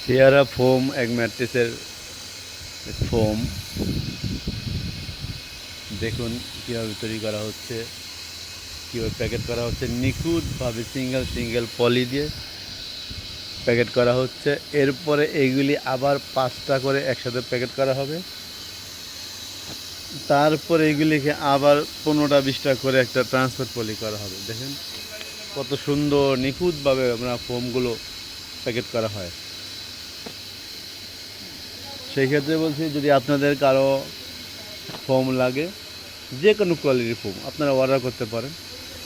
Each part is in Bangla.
সিয়ারা ফোম এক ম্যাট্রেসের ফোম দেখুন কীভাবে তৈরি করা হচ্ছে, কীভাবে প্যাকেট করা হচ্ছে। নিখুঁতভাবে সিঙ্গেল সিঙ্গেল পলি দিয়ে প্যাকেট করা হচ্ছে। এরপরে এইগুলি আবার 5টা করে একসাথে প্যাকেট করা হবে। তারপরে এইগুলিকে আবার 15টা 20টা করে একটা ট্রান্সফার পলি করা হবে। দেখেন কত সুন্দর নিখুঁতভাবে আমরা ফোমগুলো প্যাকেট করা হয়। সেই ক্ষেত্রে বলছি, যদি আপনাদের কারো ফোম লাগে, যে কোনো কোয়ালিটির ফোম আপনারা অর্ডার করতে পারেন।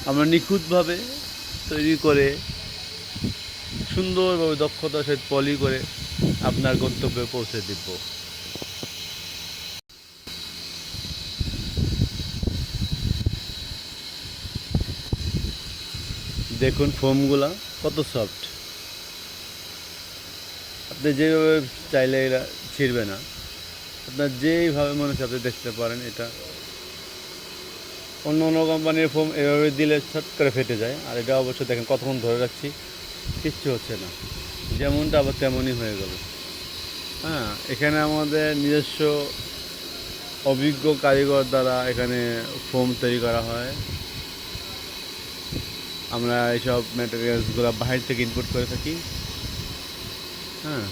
আমরা নিখুঁতভাবে তৈরি করে সুন্দরভাবে দক্ষতার সহিত পলি করে আপনার গন্তব্যে পৌঁছে দিব। দেখুন ফোমগুলা কত সফট। আপনি যেভাবে চাইলে এরা ছিঁড়বে না, আপনার যেইভাবে মনে হচ্ছে আপনি দেখতে পারেন। এটা অন্য অন্য কোম্পানির ফোম এভাবে দিলে ছট করে ফেটে যায়, আর এটা অবশ্য দেখেন কতক্ষণ ধরে রাখছি, কিচ্ছু হচ্ছে না, যেমনটা আবার তেমনই হয়ে গেল। হ্যাঁ, এখানে আমাদের নিজস্ব অভিজ্ঞ কারিগর দ্বারা এখানে ফোম তৈরি করা হয়। আমরা এইসব ম্যাটেরিয়ালসগুলো বাহির থেকে ইনপুট করে থাকি। হ্যাঁ,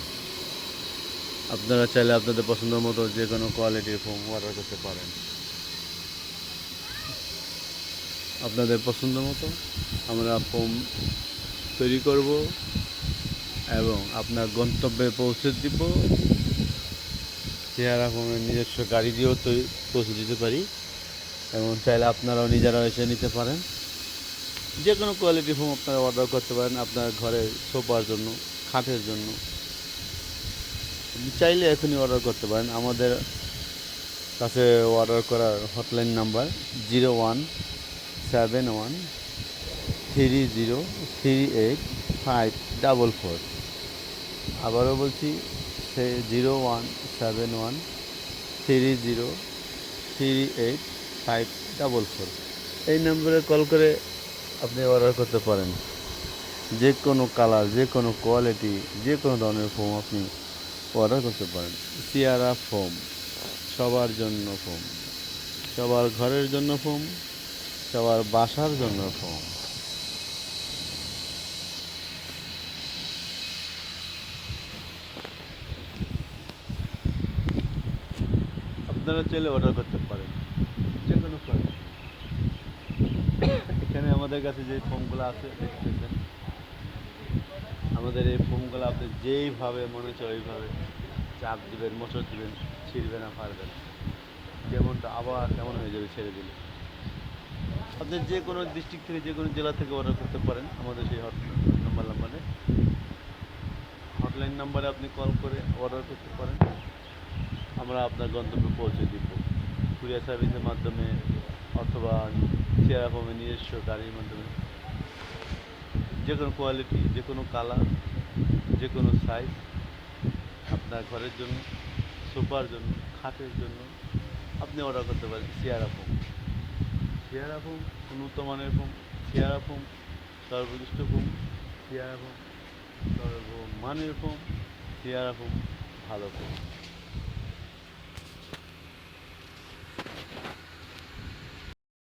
আপনারা চাইলে আপনাদের পছন্দ মতো যে কোনো কোয়ালিটির ফোম অর্ডার করতে পারেন। আপনাদের পছন্দ মতো আমরা ফোম তৈরি করব এবং আপনার গন্তব্যে পৌঁছে দিব। সিয়ারা ফোমের নিজস্ব গাড়ি দিয়েও পৌঁছে দিতে পারি, এবং চাইলে আপনারাও নিজেরাও এসে নিতে পারেন। যে কোনো কোয়ালিটির ফোম আপনারা অর্ডার করতে পারেন আপনার ঘরের সোফার জন্য, খাটের জন্য। চাইলে এখনই অর্ডার করতে পারেন। আমাদের কাছে অর্ডার করার হটলাইন নাম্বার 0171303854। আবারও বলছি, 0171303854। এই নম্বরে কল করে আপনি অর্ডার করতে পারেন। যে কোনো কালার, যে কোনো কোয়ালিটি, যে কোনো ধরনের ফোম আপনি অর্ডার করতে পারেন। সিয়ারা ফোম, সবার জন্য ফোম, সবার ঘরের জন্য ফোম, সবার বাসার জন্য ফোম। আপনারা চাইলে অর্ডার করতে পারেন যে কোনো কোয়ালিটি। এখানে আমাদের কাছে যে ফোমগুলো আছে দেখতেছেন, আমাদের এই ফোমগুলো আপনি যেইভাবে মনে হচ্ছে ওইভাবে চাপ দিবেন, মোচড় দিবেন, ছিঁড়বে না, পারবেন। যেমনটা আবার তেমন হয়ে যাবে ছেড়ে দিলে। আপনি যে কোনো ডিস্ট্রিক্ট থেকে, যে কোনো জেলা থেকে অর্ডার করতে পারেন আমাদের সেই নাম্বারে। হটলাইন নাম্বারে আপনি কল করে অর্ডার করতে পারেন। আমরা আপনার গন্তব্যে পৌঁছে দিব কুরিয়ার সার্ভিসের মাধ্যমে, অথবা সিয়ারা ফোমের নিজস্ব গাড়ির মাধ্যমে। যে কোনো কোয়ালিটি, যে কোনো কালার, যে কোনো সাইজ আপনার ঘরের জন্য, সোফার জন্য, খাটের জন্য আপনি অর্ডার করতে পারেন। সিয়ারা ফোম, সিয়ারা ফোম উন্নত মানের ফোম, সিয়ারা ফোম সর্বোৎকৃষ্ট ফোম, সিয়ারা ফোম সর্বমানের ফোম, সিয়ারা ফোম ভালো ফোম।